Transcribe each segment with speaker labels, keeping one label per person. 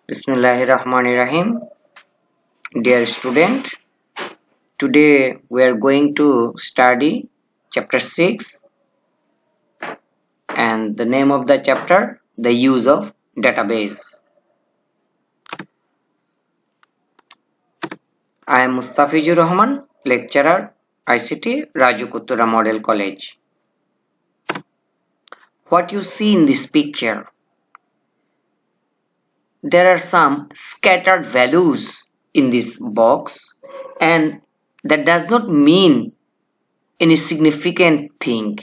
Speaker 1: Bismillahirrahmanirrahim. Dear student, today we are going to study chapter 6 and the name of the chapter, the use of database. I am Mustafizur Rahman, lecturer, ICT, Raju Kuttura Model College. What you see in this picture, there are some scattered values in this box, and that does not mean any significant thing.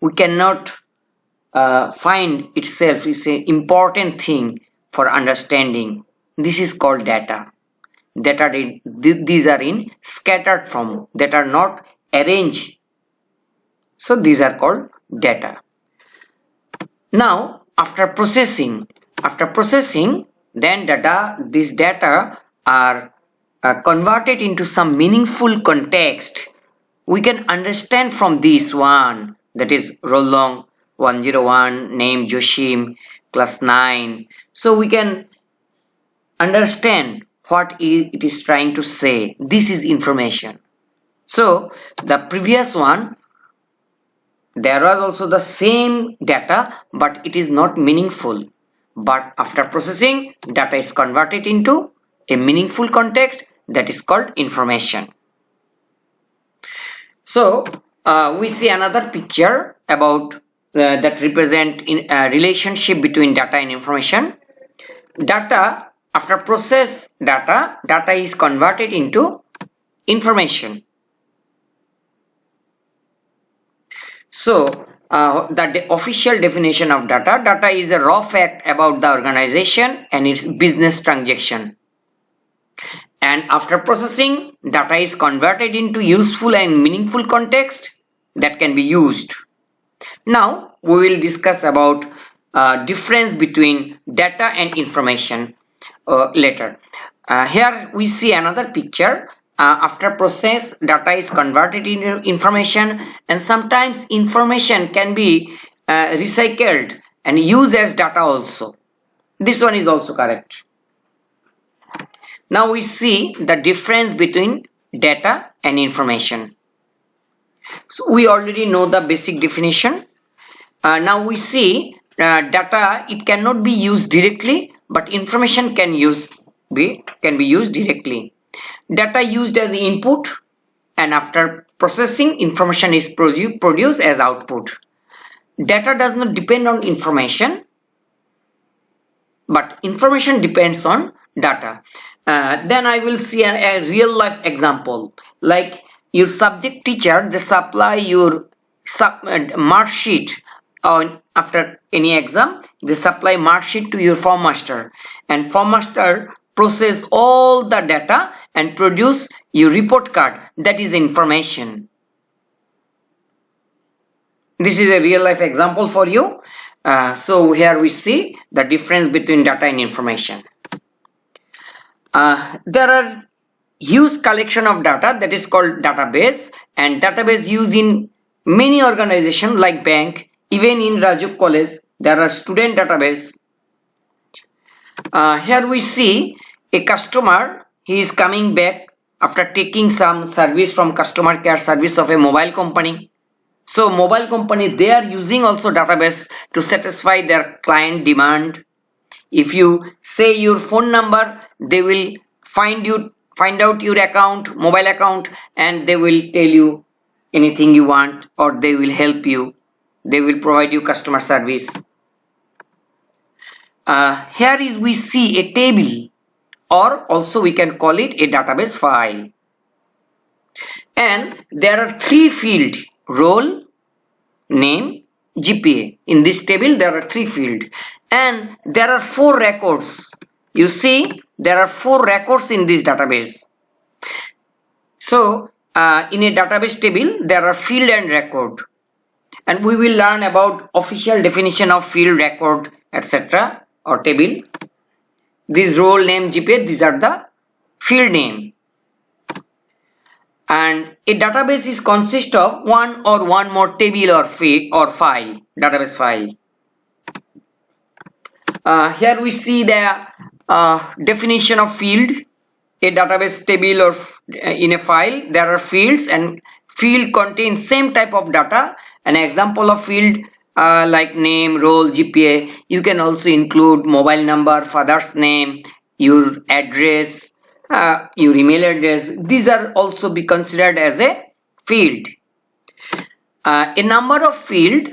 Speaker 1: We cannot find itself is an important thing for understanding. This is called data. These are in scattered form, that are not arranged. So these are called data. Now after processing, then these data are converted into some meaningful context. We can understand from this one, that is roll long 101, name Joshim, class 9. So we can understand what it is trying to say. This is information. So the previous one, there was also the same data, but it is not meaningful. But after processing, data is converted into a meaningful context, that is called information. So we see another picture about that represent in a relationship between data and information. Data, after process data is converted into information. So the official definition of data is a raw fact about the organization and its business transaction. And after processing, data is converted into useful and meaningful context that can be used. Now we will discuss about difference between data and information later. Here we see another picture. After process, data is converted into information, and sometimes information can be recycled and used as data also. This one is also correct. Now we see the difference between data and information. So we already know the basic definition. Now we see data, it cannot be used directly, but information can be used directly. Data used as input, and after processing, information is produced as output. Data does not depend on information, but information depends on data. Then I will see a real life example, like your subject teacher, they supply your mark sheet after any exam. They supply mark sheet to your form master, and form master process all the data and produce your report card. That is information. This is a real life example for you. So here we see the difference between data and information. There are huge collection of data, that is called database, and database used in many organizations like bank. Even in Raju College there are student database. Here we see a customer, he is coming back after taking some service from customer care service of a mobile company. So mobile company, they are using also database to satisfy their client demand. If you say your phone number, they will find out your account, mobile account, and they will tell you anything you want, or they will help you. They will provide you customer service. Here is we see a table, or also we can call it a database file. And there are three fields: role, name, GPA. In this table there are three fields, and there are 4 records. You see, there are 4 records in this database. So in a database table there are field and record, and we will learn about official definition of field, record, etc. or table. This role, name, GPA, these are the field name. And a database is consist of one or one more table or file, database file. Here we see the Definition of field. A database table or in a file there are fields, and field contains same type of data. An example of field like name, role, GPA. You can also include mobile number, father's name, your address, your email address. These are also be considered as a field. A number of field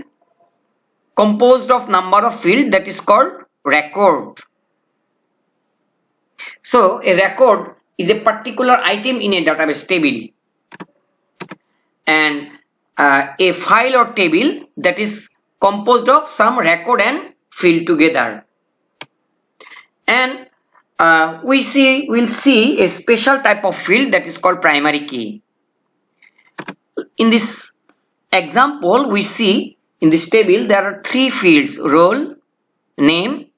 Speaker 1: composed of number of field, that is called record. So a record is a particular item in a database table, and a file or table that is composed of some record and field together. And we'll see a special type of field that is called primary key. In this example, we see in this table there are three fields: role, name,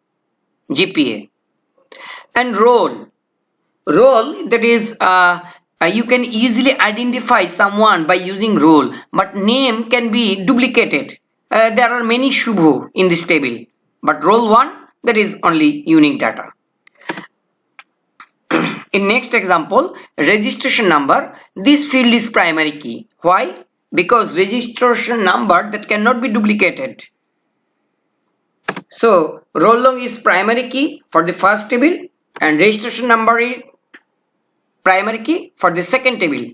Speaker 1: GPA. And role, that is you can easily identify someone by using role, but name can be duplicated. There are many Shubho in this table, but role 1, that is only unique data. In next example, registration number, this field is primary key. Why? Because registration number that cannot be duplicated. So roll long is primary key for the first table, and registration number is primary key for the second table.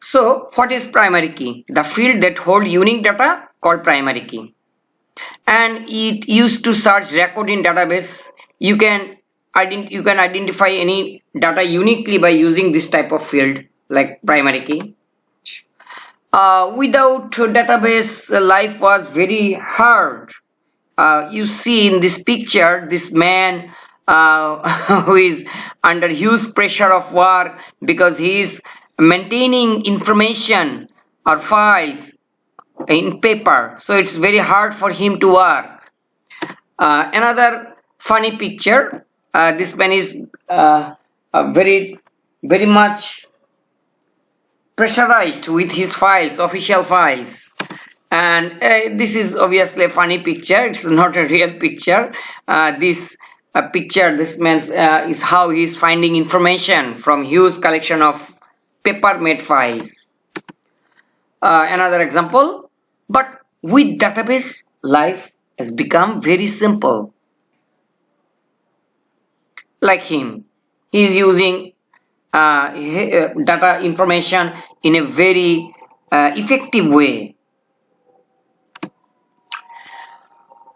Speaker 1: So what is primary key? The field that hold unique data called primary key. And it used to search record in database. You can identify any data uniquely by using this type of field like primary key. Without database, life was very hard. You see in this picture this man who is under huge pressure of work because he is maintaining information or files in paper, so it's very hard for him to work. Another funny picture, this man is very much pressurized with his files, official files. And this is obviously a funny picture, it's not a real picture. This picture, this man is how he is finding information from huge collection of paper made files. Another example, but with database, life has become very simple. Like him, he is using data information in a very effective way.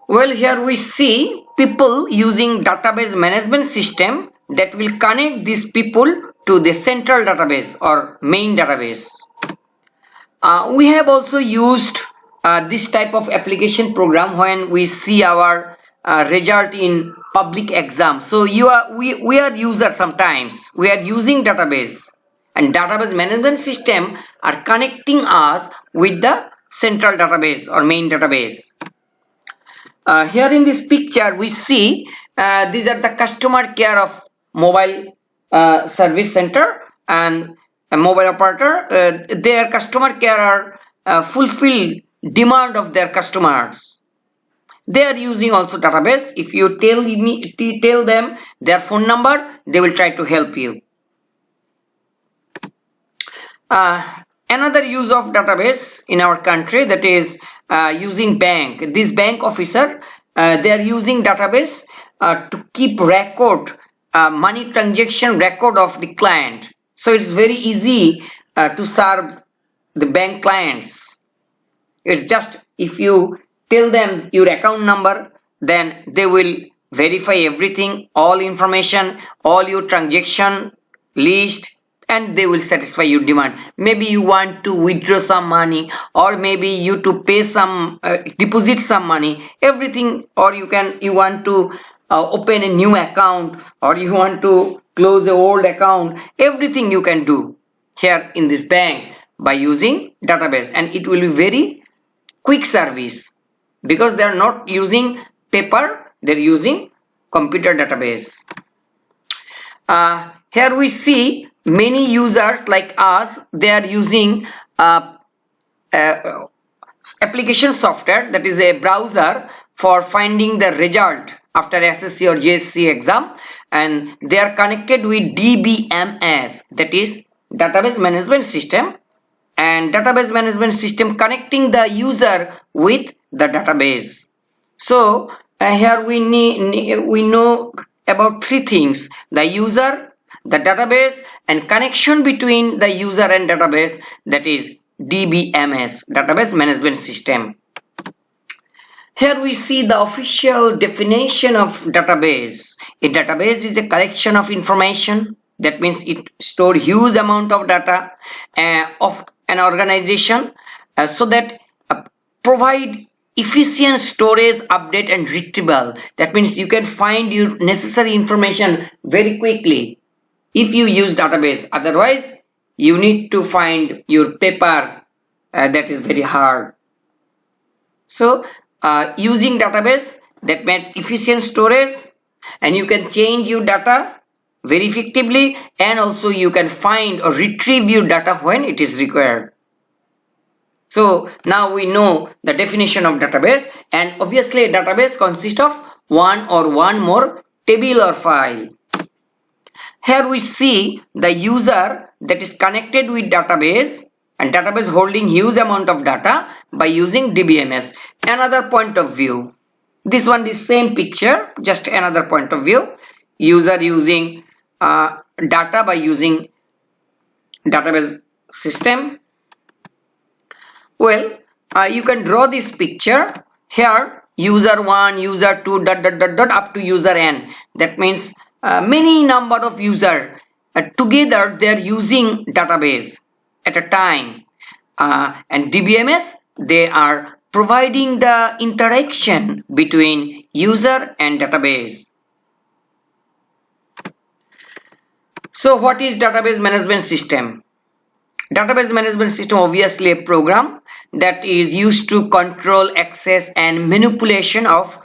Speaker 1: Well, here we see people using database management system that will connect these people to the central database or main database. We have also used this type of application program when we see our result in public exam. So we are users sometimes. We are using database, and database management system are connecting us with the central database or main database. Here in this picture we see these are the customer care of mobile service center and a mobile operator. Their customer care are fulfill demand of their customers. They are using also database. If you tell them their phone number, they will try to help you. Another use of database in our country, that is using bank. This bank officer, they are using database to keep record, money transaction record of the client. So it's very easy to serve the bank clients. It's just if you tell them your account number, then they will verify everything, all information, all your transaction list, and they will satisfy your demand. Maybe you want to withdraw some money, or maybe you to pay some deposit some money, everything, or you want to open a new account, or you want to close the old account, everything you can do here in this bank by using database, and it will be very quick service because they are not using paper, they are using computer database. Here we see many users like us, they are using application software, that is a browser for finding the result after SSC or JSC exam, and they are connected with DBMS, that is database management system, and database management system connecting the user with the database. So here we know about three things: the user, the database, and connection between the user and database, that is DBMS, database management system. Here we see the official definition of database. A database is a collection of information. That means it stores huge amount of data of an organization so that provide efficient storage, update, and retrieval. That means you can find your necessary information very quickly if you use database. Otherwise, you need to find your paper. That is very hard. So using database, that meant efficient storage, and you can change your data very effectively, and also you can find or retrieve your data when it is required. So now we know the definition of database, and obviously a database consists of one or one more table or file. Here we see the user that is connected with database, and database holding huge amount of data by using DBMS. Another point of view. This one is same picture, just another point of view. User using data by using database system. Well, you can draw this picture. Here user 1, user 2, up to user n. That means many number of users together they are using database at a time, and DBMS, they are providing the interaction between user and database. So what is database management system? Database management system, obviously a program that is used to control access and manipulation of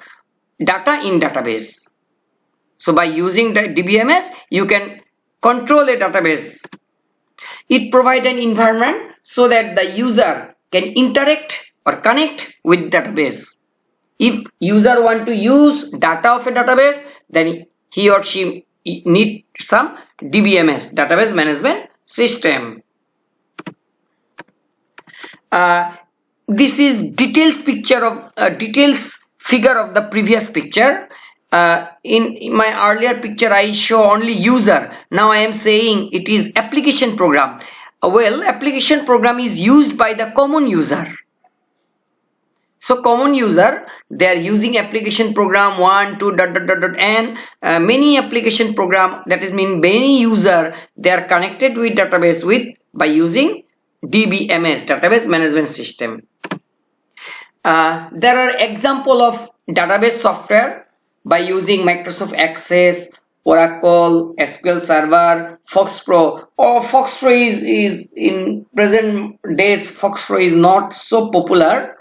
Speaker 1: data in database. So by using the DBMS, you can control a database. It provides an environment so that the user can interact or connect with database. If user want to use data of a database, then he or she need some DBMS, database management system. This is details figure of the previous picture. In my earlier picture I show only user. Now I am saying it is application program. Well, application program is used by the common user. So common user, they are using application program 1, 2, and many application program, that is mean many user, they are connected with database with by using DBMS, database management system. There are example of database software by using Microsoft Access, Oracle, SQL Server, FoxPro. Or FoxPro is in present days, FoxPro is not so popular,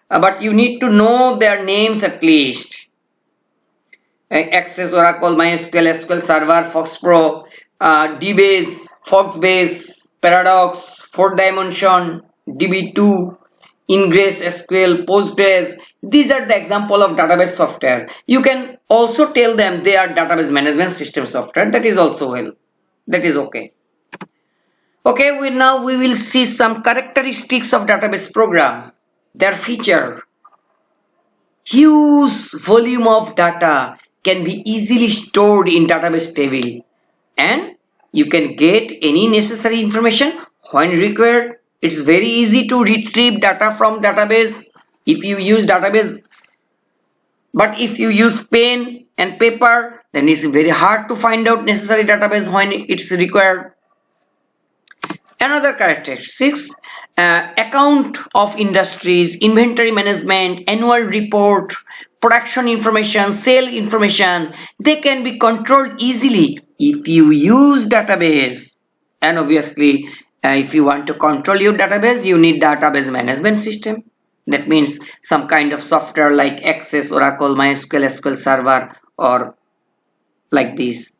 Speaker 1: but you need to know their names at least. Access, Oracle, MySQL, SQL Server, FoxPro, DBase, Foxbase, Paradox, 4Dimension, DB2, Ingress SQL, Postgres. These are the example of database software. You can also tell them they are database management system software. That is also well. That is okay. Okay, now we will see some characteristics of database program. Their feature. Huge volume of data can be easily stored in database table, and you can get any necessary information when required. It's very easy to retrieve data from database if you use database, but if you use pen and paper, then it's very hard to find out necessary database when it's required. Another characteristics, account of industries, inventory management, annual report, production information, sale information, they can be controlled easily if you use database. And obviously, if you want to control your database, you need database management system. That means some kind of software like Access, Oracle, MySQL, SQL Server, or like this.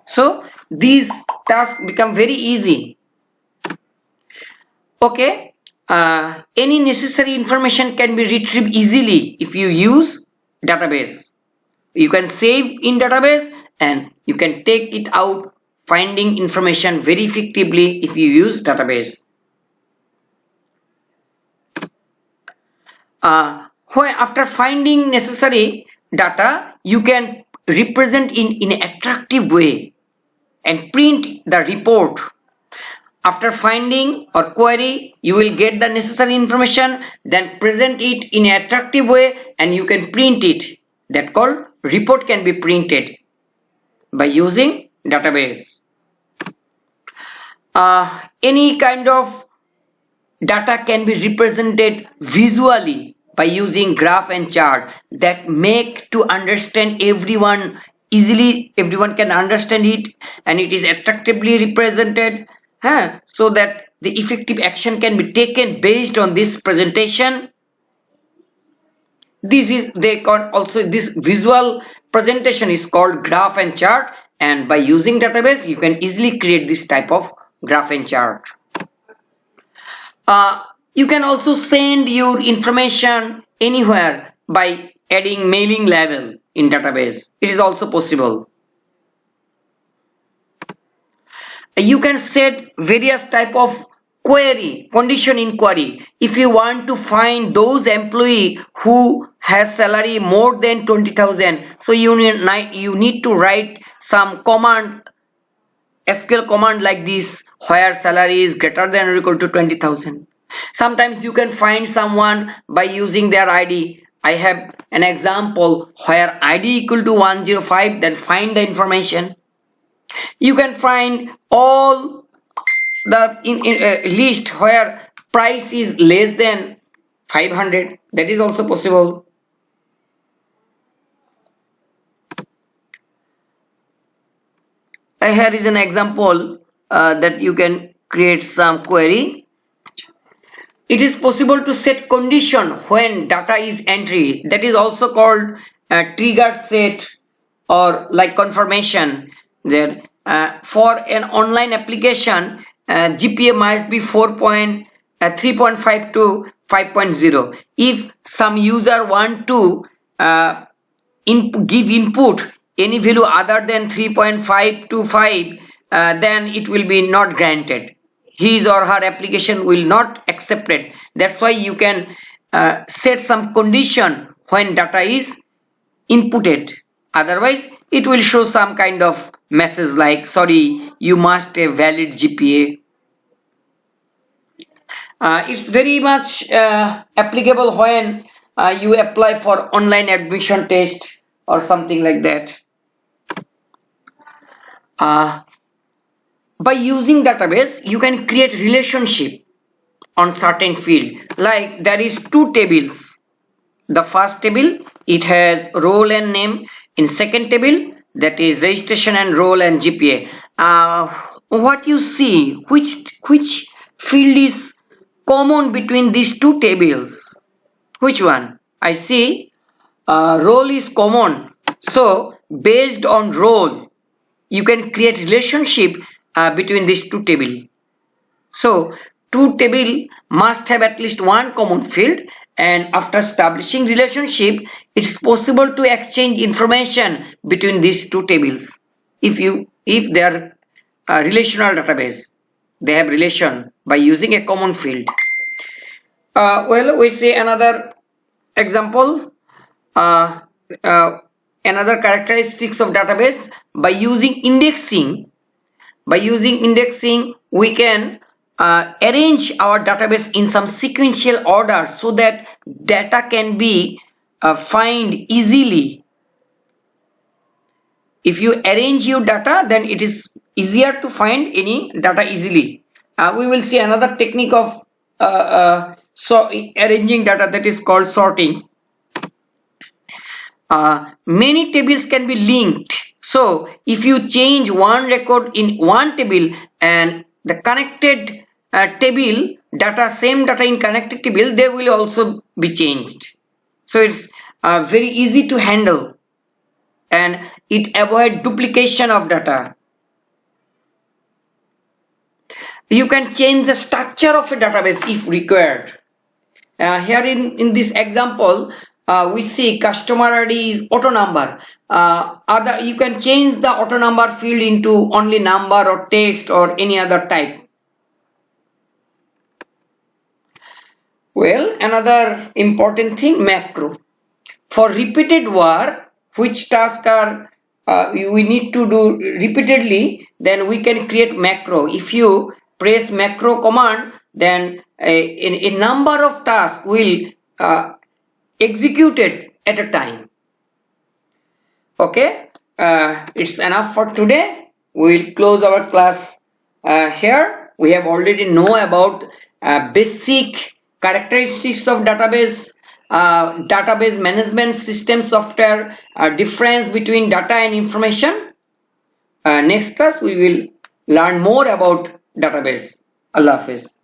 Speaker 1: So these tasks become very easy. Okay, any necessary information can be retrieved easily if you use database. You can save in database and you can take it out, finding information very effectively if you use database. When after finding necessary data, you can represent in an attractive way and print the report. After finding or query, you will get the necessary information, then present it in an attractive way and you can print it. That called report can be printed by using database. Any kind of data can be represented visually by using graph and chart that make to understand everyone easily. Everyone can understand it and it is attractively represented, so that the effective action can be taken based on this presentation. This visual presentation is called graph and chart, and by using database you can easily create this type of graph and chart. You can also send your information anywhere by adding mailing label in database. It is also possible. You can set various type of query, condition inquiry. If you want to find those employee who has salary more than 20,000, so you need to write some command, SQL command like this, where salary is greater than or equal to 20,000. Sometimes you can find someone by using their ID. I have an example where ID equal to 105, then find the information. You can find all the list where price is less than 500. That is also possible. Here is an example that you can create some query. It is possible to set condition when data is entry. That is also called trigger set or like confirmation. There for an online application, GPA must be 3.5 to 5.0. If some user want to give input any value other than 3.5 to 5, then it will be not granted. His or her application will not accept it. That's why you can set some condition when data is inputted. Otherwise, it will show some kind of message like, sorry, you must have valid GPA. It's very much applicable when you apply for online admission test or something like that. By using database, you can create relationship on certain field. Like there is two tables. The first table, it has role and name. In second table, that is registration and role and GPA. What you see, which field is common between these two tables? Which one? I see role is common. So based on role, you can create relationship between these two tables. So two tables must have at least one common field, and after establishing relationship, it is possible to exchange information between these two tables. If they are relational database, they have relation by using a common field. Well, we see another example. Another characteristics of database, by using indexing. By using indexing, we can arrange our database in some sequential order so that data can be find easily. If you arrange your data, then it is easier to find any data easily. We will see another technique of arranging data, that is called sorting. Many tables can be linked. So if you change one record in one table and the connected table data, same data in connected table, they will also be changed. So it's very easy to handle and it avoids duplication of data. You can change the structure of a database if required. Here in this example, we see customer ID is auto number. Other you can change the auto number field into only number or text or any other type. Well, another important thing, macro. For repeated work, which tasks are we need to do repeatedly, then we can create macro. If you press macro command, then a number of tasks will executed at a time. Okay, it's enough for today. We will close our class here. We have already know about basic characteristics of database, database management system software, difference between data and information. Next class we will learn more about database. Allah Hafiz.